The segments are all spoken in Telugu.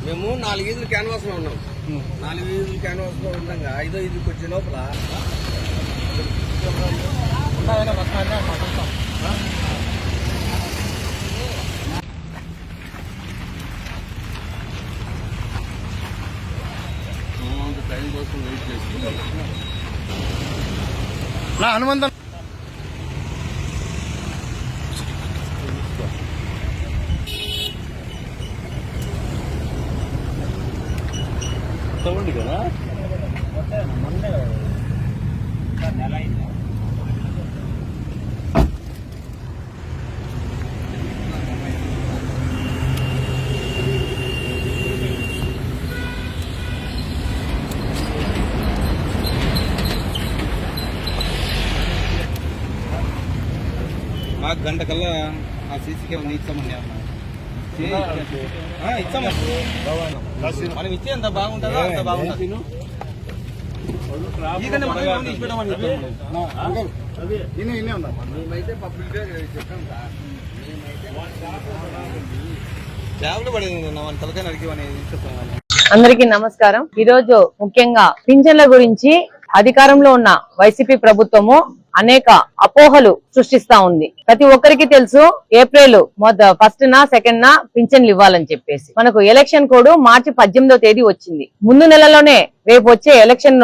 మేము 4 ఈదులు క్యాన్వాస్ లో ఉన్నాం. 4 ఈదులు క్యాన్వాస్ లో ఉండగా 5వ ఈదుకి వచ్చే లోపల టైం కోసం వెయిట్ చేసి హనుమంత్ తవ్వండి కదా నెల అయింది. మాకు గంట కల్లా ఆ సీసీ కెమెరా ఇచ్చామని మనం ఇచ్చే అంత బాగుంటుందా అంత బాగుంటుంది. అందరికీ నమస్కారం. ఈరోజు ముఖ్యంగా పింఛన్ల గురించి అధికారంలో ఉన్న వైసీపీ ప్రభుత్వము అనేక అపోహలు సృష్టిస్తా ఉంది. ప్రతి ఒక్కరికి తెలుసు ఏప్రిల్ 1న 2న పింఛన్లు ఇవ్వాలని చెప్పేసి. మనకు ఎలక్షన్ కోడ్ మార్చి 18వ తేదీ వచ్చింది. ముందు నెలలోనే రేపు వచ్చే ఎలక్షన్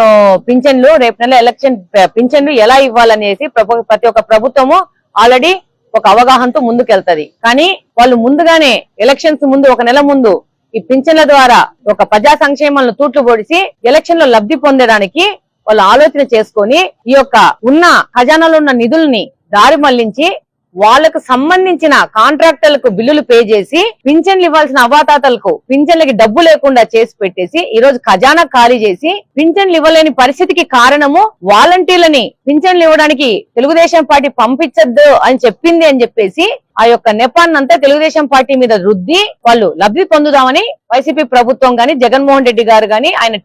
పింఛన్లు, రేపు నెల ఎలక్షన్ పింఛన్లు ఎలా ఇవ్వాలనేసి ప్రతి ఒక్క ప్రభుత్వము ఆల్రెడీ ఒక అవగాహనతో ముందుకెళ్తది. కానీ వాళ్ళు ముందుగానే ఎలక్షన్స్ ముందు 1 నెల ముందు ఈ పింఛన్ల ద్వారా ఒక ప్రజా సంక్షేమాలను తూట్లు పొడిచి ఎలక్షన్ లో లబ్ధి పొందడానికి వాళ్ళు ఆలోచన చేసుకొని ఈ యొక్క ఉన్న ఖజానాలో ఉన్న నిధుల్ని దారి మళ్లించి వాళ్లకు సంబంధించిన కాంట్రాక్టర్లకు బిల్లులు పే చేసి పింఛన్లు ఇవ్వాల్సిన అవాతాతలకు పింఛన్లకి డబ్బు లేకుండా చేసి పెట్టేసి ఈ రోజు ఖజానా ఖాళీ చేసి పింఛన్లు ఇవ్వలేని పరిస్థితికి కారణము వాలంటీర్లని పింఛన్లు ఇవ్వడానికి తెలుగుదేశం పార్టీ పంపించద్దు అని చెప్పింది అని చెప్పేసి ఆ యొక్క నెపాన్నంతా తెలుగుదేశం పార్టీ మీద రుద్ది వాళ్ళు లబ్ధి పొందుదామని వైసీపీ ప్రభుత్వం గాని జగన్మోహన్ రెడ్డి గారు గాని ఆయన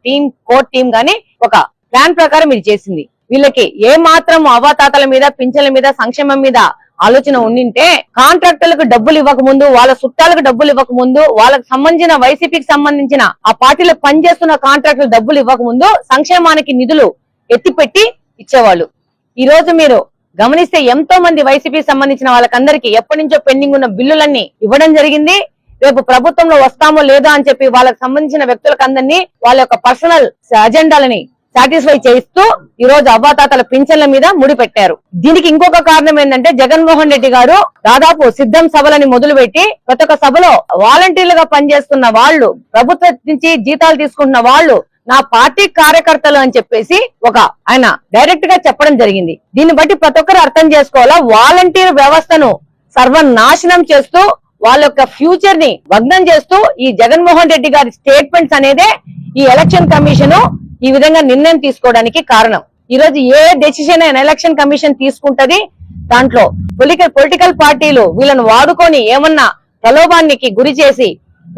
కోర్ టీం గాని ఒక ప్లాన్ ప్రకారం ఇది చేసింది. వీళ్ళకి ఏ మాత్రం అవాతాతల మీద పింఛన్ల మీద సంక్షేమం మీద ఆలోచన ఉండింటే కాంట్రాక్టర్లకు డబ్బులు ఇవ్వక ముందు, వాళ్ళ చుట్టాలకు డబ్బులు ఇవ్వక ముందు, వాళ్ళకి సంబంధించిన వైసీపీకి సంబంధించిన ఆ పార్టీలో పనిచేస్తున్న కాంట్రాక్టులకు డబ్బులు ఇవ్వక ముందు సంక్షేమానికి నిధులు ఎత్తిపెట్టి ఇచ్చేవాళ్ళు. ఈ రోజు మీరు గమనిస్తే ఎంతో మంది వైసీపీకి సంబంధించిన వాళ్ళకందరికీ ఎప్పటి నుంచో పెండింగ్ ఉన్న బిల్లులన్నీ ఇవ్వడం జరిగింది. రేపు ప్రభుత్వంలో వస్తామో లేదో అని చెప్పి వాళ్ళకి సంబంధించిన వ్యక్తులకు అందరినీ వాళ్ళ యొక్క పర్సనల్ అజెండాలని సాటిస్ఫై చేయిస్తూ ఈ రోజు అవ్వాతాతల పింఛన్ల మీద ముడి పెట్టారు. దీనికి ఇంకొక కారణం ఏంటంటే జగన్మోహన్ రెడ్డి గారు దాదాపు సిద్ధం సభలని మొదలుపెట్టి ప్రతి ఒక్క సభలో వాలంటీర్లుగా పనిచేస్తున్న వాళ్ళు, ప్రభుత్వం నుంచి జీతాలు తీసుకుంటున్న వాళ్ళు నా పార్టీ కార్యకర్తలు అని చెప్పేసి ఆయన డైరెక్ట్ గా చెప్పడం జరిగింది. దీన్ని బట్టి ప్రతి ఒక్కరు అర్థం చేసుకోవాలా, వాలంటీర్ వ్యవస్థను సర్వనాశనం చేస్తూ వాళ్ళ యొక్క ఫ్యూచర్ ని భగ్నం చేస్తూ ఈ జగన్మోహన్ రెడ్డి గారి స్టేట్మెంట్స్ అనేదే ఈ ఎలక్షన్ కమిషన్ ఈ విధంగా నిర్ణయం తీసుకోవడానికి కారణం. ఈ రోజు ఏ డెసిషన్ అయినా ఎలక్షన్ కమిషన్ తీసుకుంటది. దాంట్లో పొలిటికల్ పార్టీలు వీళ్ళను వాడుకొని ఏమన్నా ప్రలోభానికి గురి చేసి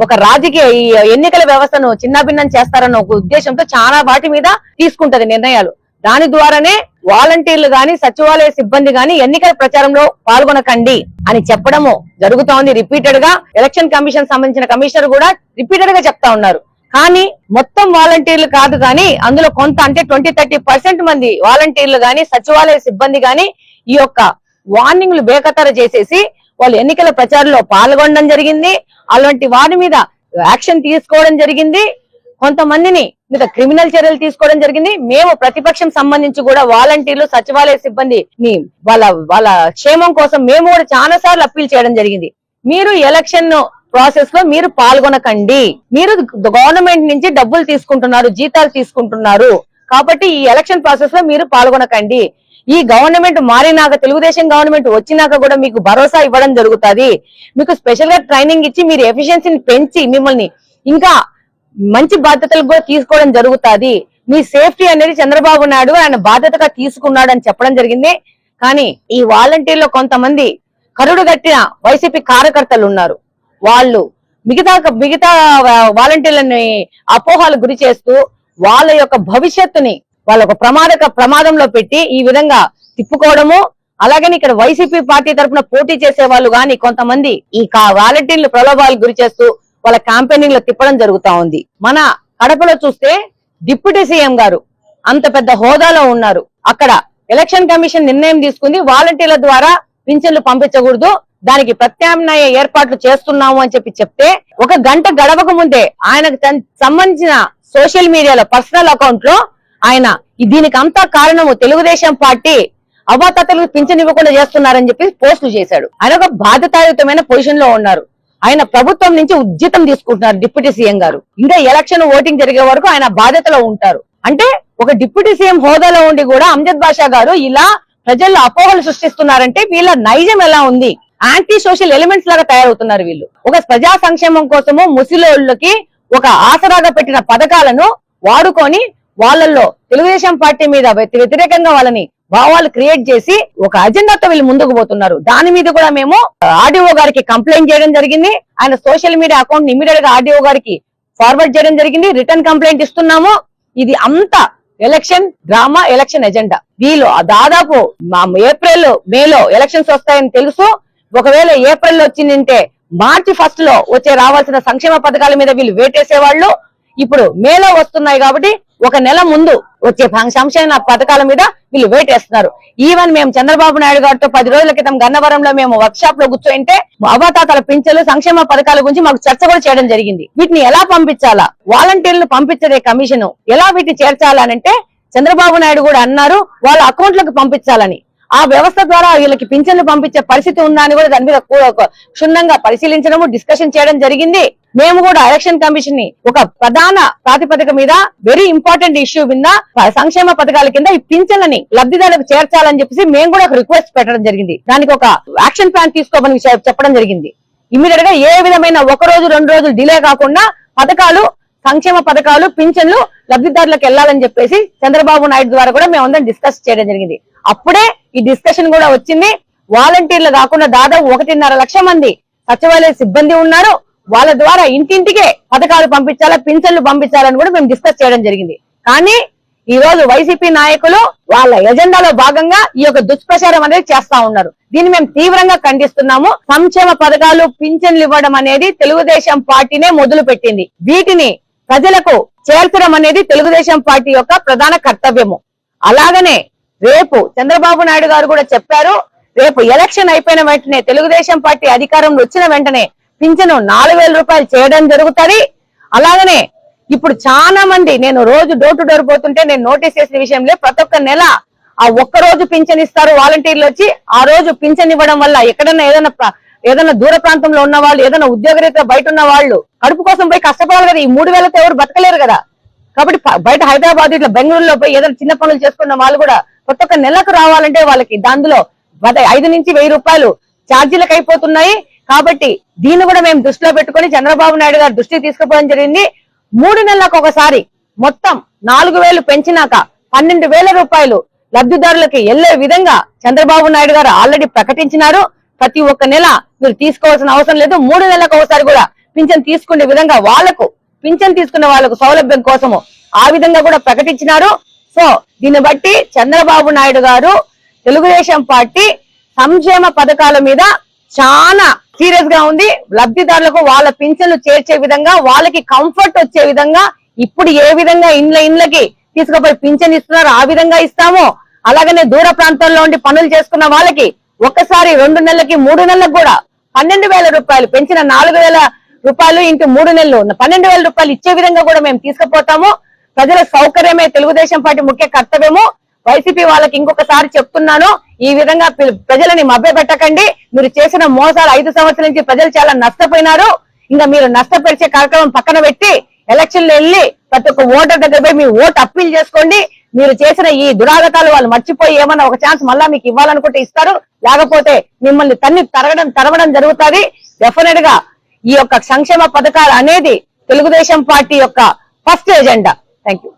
ఒక రాజకీయ ఈ ఎన్నికల వ్యవస్థను చిన్నాభిన్నం చేస్తారన్న ఒక ఉద్దేశంతో చాలా వాటి మీద తీసుకుంటది నిర్ణయాలు. దాని ద్వారానే వాలంటీర్లు గాని సచివాలయ సిబ్బంది గాని ఎన్నికల ప్రచారంలో పాల్గొనకండి అని చెప్పడము జరుగుతోంది. రిపీటెడ్ గా ఎలక్షన్ కమిషన్ సంబంధించిన కమిషనర్ కూడా రిపీటెడ్ గా చెప్తా ఉన్నారు. కానీ మొత్తం వాలంటీర్లు కాదు, కానీ అందులో కొంత అంటే 20-30% మంది వాలంటీర్లు గాని సచివాలయ సిబ్బంది గాని ఈ యొక్క వార్నింగ్లు బేఖతర చేసేసి వాళ్ళు ఎన్నికల ప్రచారంలో పాల్గొనడం జరిగింది. అలాంటి వారి మీద యాక్షన్ తీసుకోవడం జరిగింది. కొంతమందిని మీద క్రిమినల్ చర్యలు తీసుకోవడం జరిగింది. మేము ప్రతిపక్షం సంబంధించి కూడా వాలంటీర్లు సచివాలయ సిబ్బందిని వాళ్ళ క్షేమం కోసం మేము కూడా చాలా సార్లు అప్పీల్ చేయడం జరిగింది. మీరు ఎలక్షన్ ప్రాసెస్ లో మీరు పాల్గొనకండి, మీరు గవర్నమెంట్ నుంచి డబ్బులు తీసుకుంటున్నారు, జీతాలు తీసుకుంటున్నారు కాబట్టి ఈ ఎలక్షన్ ప్రాసెస్ లో మీరు పాల్గొనకండి. ఈ గవర్నమెంట్ మారినాక, తెలుగుదేశం గవర్నమెంట్ వచ్చినాక కూడా మీకు భరోసా ఇవ్వడం జరుగుతుంది. మీకు స్పెషల్ గా ట్రైనింగ్ ఇచ్చి మీరు ఎఫిషియన్సీని పెంచి మిమ్మల్ని ఇంకా మంచి బాధ్యతలు కూడా తీసుకోవడం జరుగుతుంది. మీ సేఫ్టీ అనేది చంద్రబాబు నాయుడు ఆయన బాధ్యతగా తీసుకున్నాడు అని చెప్పడం జరిగింది. కానీ ఈ వాలంటీర్లో కొంతమంది కరుడు గట్టిన వైసీపీ కార్యకర్తలు ఉన్నారు. వాళ్ళు మిగతా వాలంటీర్లని అపోహలకు గురి చేస్తూ వాళ్ళ యొక్క భవిష్యత్తుని వాళ్ళ ఒక ప్రమాదంలో పెట్టి ఈ విధంగా తిప్పుకోవడము, అలాగని ఇక్కడ వైసీపీ పార్టీ తరఫున పోటీ చేసే వాళ్ళు గాని కొంతమంది ఈ వాలంటీర్లు ప్రలోభాలకు గురి చేస్తూ వాళ్ళ క్యాంపెయినింగ్ లో తిప్పడం జరుగుతా ఉంది. మన కడపలో చూస్తే డిప్యూటీ సీఎం గారు అంత పెద్ద హోదాలో ఉన్నారు. అక్కడ ఎలక్షన్ కమిషన్ నిర్ణయం తీసుకుంది వాలంటీర్ల ద్వారా పింఛన్లు పంపించకూడదు, దానికి ప్రత్యామ్నాయ ఏర్పాట్లు చేస్తున్నాము అని చెప్తే ఒక గంట గడవక ముందే ఆయనకు సంబంధించిన సోషల్ మీడియాలో పర్సనల్ అకౌంట్ లో ఆయన దీనికి అంతా కారణము తెలుగుదేశం పార్టీ అవాతాతలకు పింఛన్ ఇవ్వకుండా చేస్తున్నారని చెప్పి పోస్టులు చేశాడు. ఆయన ఒక బాధ్యతాయుతమైన పొజిషన్ లో ఉన్నారు. ఆయన ప్రభుత్వం నుంచి ఉజ్జితం తీసుకుంటున్నారు డిప్యూటీ సీఎం గారు. ఇంకా ఎలక్షన్ ఓటింగ్ జరిగే వరకు ఆయన బాధ్యతలో ఉంటారు. అంటే ఒక డిప్యూటీ సీఎం హోదాలో ఉండి కూడా అమ్జద్ బాషా గారు ఇలా ప్రజల్లో అపోహలు సృష్టిస్తున్నారంటే వీళ్ళ నైజం ఎలా ఉంది? యాంటీ సోషల్ ఎలిమెంట్స్ లాగా తయారవుతున్నారు వీళ్ళు. ఒక ప్రజా సంక్షేమం కోసము ముసలోళ్ళకి ఒక ఆసరాగా పెట్టిన పథకాలను వాడుకొని వాళ్ళల్లో తెలుగుదేశం పార్టీ మీద వ్యతిరేకంగా వాళ్ళని భావాలు క్రియేట్ చేసి ఒక అజెండాతో వీళ్ళు ముందుకు పోతున్నారు. దాని మీద కూడా మేము ఆర్డీఓ గారికి కంప్లైంట్ చేయడం జరిగింది. ఆయన సోషల్ మీడియా అకౌంట్ ఇమీడియట్ గా ఆర్డీఓ గారికి ఫార్వర్డ్ చేయడం జరిగింది. రిటర్న్ కంప్లైంట్ ఇస్తున్నాము. ఇది అంతా ఎలక్షన్ డ్రామా, ఎలక్షన్ ఎజెండా. వీళ్ళు దాదాపు ఏప్రిల్ మేలో ఎలక్షన్స్ వస్తాయని తెలుసు. ఒకవేళ ఏప్రిల్ లో వచ్చిందంటే మార్చి 1 లో రావాల్సిన సంక్షేమ పథకాల మీద వీళ్ళు వేటేసేవాళ్ళు. ఇప్పుడు మేలో వస్తున్నాయి కాబట్టి ఒక నెల ముందు వచ్చే సంక్షేమ పథకాల మీద వీళ్ళు వేటేస్తున్నారు. ఈవెన్ మేము చంద్రబాబు నాయుడు గారితో 10 రోజుల క్రితం గన్నవరంలో మేము వర్క్ షాప్ లో కూర్చోంటే అవతాతల పింఛన్లు సంక్షేమ పథకాల గురించి మాకు చర్చ కూడా చేయడం జరిగింది. వీటిని ఎలా పంపించాలా, వాలంటీర్లు పంపించే కమిషన్ ఎలా వీటిని చేర్చాలనంటే చంద్రబాబు నాయుడు కూడా అన్నారు వాళ్ళ అకౌంట్లకు పంపించాలని. ఆ వ్యవస్థ ద్వారా వీళ్ళకి పింఛన్లు పంపించే పరిస్థితి ఉందా అని కూడా దాని మీద క్షుణ్ణంగా పరిశీలించడము, డిస్కషన్ చేయడం జరిగింది. మేము కూడా ఎలక్షన్ కమిషన్ ని ఒక ప్రధాన ప్రాతిపదిక మీద వెరీ ఇంపార్టెంట్ ఇష్యూ మీద సంక్షేమ పథకాల కింద ఈ పింఛన్లని లబ్ధిదారులకు చేర్చాలని చెప్పేసి మేము కూడా ఒక రిక్వెస్ట్ పెట్టడం జరిగింది. దానికి ఒక యాక్షన్ ప్లాన్ తీసుకోమని చెప్పడం జరిగింది. ఇమీడియట్ గా ఏ విధమైన 1 రోజు 2 రోజులు డిలే కాకుండా పథకాలు, సంక్షేమ పథకాలు, పింఛన్లు లబ్ధిదారులకు వెళ్లాలని చెప్పేసి చంద్రబాబు నాయుడు ద్వారా కూడా మేము అందరం డిస్కస్ చేయడం జరిగింది. అప్పుడే ఈ డిస్కషన్ కూడా వచ్చింది. వాలంటీర్లు కాకుండా దాదాపు 1.5 లక్ష మంది సచివాలయ సిబ్బంది ఉన్నారు. వాళ్ళ ద్వారా ఇంటింటికే పథకాలు పంపించాలా, పింఛన్లు పంపించాలని కూడా మేము డిస్కస్ చేయడం జరిగింది. కానీ ఈ రోజు వైసీపీ నాయకులు వాళ్ళ ఎజెండాలో భాగంగా ఈ యొక్క దుష్ప్రచారం అనేది చేస్తా ఉన్నారు. దీన్ని మేము తీవ్రంగా ఖండిస్తున్నాము. సంక్షేమ పథకాలు, పింఛన్లు ఇవ్వడం అనేది తెలుగుదేశం పార్టీనే మొదలు పెట్టింది. వీటిని ప్రజలకు చేర్చడం అనేది తెలుగుదేశం పార్టీ యొక్క ప్రధాన కర్తవ్యము. అలాగనే రేపు చంద్రబాబు నాయుడు గారు కూడా చెప్పారు, రేపు ఎలక్షన్ అయిపోయిన వెంటనే తెలుగుదేశం పార్టీ అధికారంలో వచ్చిన వెంటనే పింఛను 4,000 రూపాయలు చేయడం జరుగుతుంది. అలాగనే ఇప్పుడు చాలా మంది నేను రోజు డోర్ టు డోర్ పోతుంటే నేను నోటీస్ చేసిన విషయంలో ప్రతి ఒక్క నెల ఆ ఒక్క రోజు పింఛన్ ఇస్తారు వాలంటీర్లు వచ్చి. ఆ రోజు పింఛన్ ఇవ్వడం వల్ల ఎక్కడన్నా ఏదైనా దూర ప్రాంతంలో ఉన్న వాళ్ళు, ఏదైనా ఉద్యోగరీత్యా బయట ఉన్న వాళ్ళు కడుపు కోసం పోయి కష్టపడాలి కదా. ఈ 3,000తో ఎవరు బతకలేరు కదా. కాబట్టి బయట హైదరాబాద్ ఇట్లా బెంగళూరులో పోయి ఏదైనా చిన్న పనులు చేసుకున్న వాళ్ళు కూడా కొత్త ఒక్క నెలకు రావాలంటే వాళ్ళకి దానిలో 5 నుంచి 1000 రూపాయలు ఛార్జీలకు అయిపోతున్నాయి. కాబట్టి దీన్ని కూడా మేము దృష్టిలో పెట్టుకుని చంద్రబాబు నాయుడు గారు దృష్టికి తీసుకుపోవడం జరిగింది. 3 నెలలకు ఒకసారి మొత్తం 4,000 పెంచినాక 12,000 రూపాయలు లబ్ధిదారులకి వెళ్లే విధంగా చంద్రబాబు నాయుడు గారు ఆల్రెడీ ప్రకటించినారు. ప్రతి ఒక్క నెల మీరు తీసుకోవాల్సిన అవసరం లేదు. 3 నెలలకు ఒకసారి కూడా పింఛన్ తీసుకునే విధంగా వాళ్లకు పింఛన్ తీసుకున్న వాళ్ళకు సౌలభ్యం కోసము ఆ విధంగా కూడా ప్రకటించినారు. సో దీన్ని బట్టి చంద్రబాబు నాయుడు గారు తెలుగుదేశం పార్టీ సంక్షేమ పథకాల మీద చాలా సీరియస్ గా ఉంది. లబ్ధిదారులకు వాళ్ళ పింఛన్లు చేర్చే విధంగా, వాళ్ళకి కంఫర్ట్ వచ్చే విధంగా ఇప్పుడు ఏ విధంగా ఇండ్లకి తీసుకుపోయి పింఛన్ ఇస్తున్నారు ఆ విధంగా ఇస్తాము. అలాగనే దూర ప్రాంతాల్లో ఉండి పనులు చేసుకున్న వాళ్ళకి ఒక్కసారి 2 నెలలకి 3 నెలలకు కూడా 12,000 రూపాయలు పెంచిన 4,000 రూపాయలు ఇంటూ 3 నెలలు 12,000 రూపాయలు ఇచ్చే విధంగా కూడా మేము తీసుకుపోతాము. ప్రజల సౌకర్యమే తెలుగుదేశం పార్టీ ముఖ్య కర్తవ్యము. వైసీపీ వాళ్ళకి ఇంకొకసారి చెప్తున్నాను, ఈ విధంగా ప్రజలని మభ్యపెట్టకండి. మీరు చేసిన మోసాలు 5 సంవత్సరాల నుంచి ప్రజలు చాలా నష్టపోయినారు. ఇంకా మీరు నష్టపరిచే కార్యక్రమం పక్కన పెట్టి ఎలక్షన్ లో వెళ్ళి ప్రతి ఒక్క ఓటర్ దగ్గర పోయి మీ ఓటు అప్పీల్ చేసుకోండి. మీరు చేసిన ఈ దురాగతాలు వాళ్ళు మర్చిపోయి ఏమన్నా ఒక ఛాన్స్ మళ్ళా మీకు ఇవ్వాలనుకుంటే ఇస్తారు, లేకపోతే మిమ్మల్ని తరవడం జరుగుతుంది. డెఫినెట్ గా ఈ యొక్క సంక్షేమ పథకాలు అనేది తెలుగుదేశం పార్టీ యొక్క ఫస్ట్ ఎజెండా. Thank you.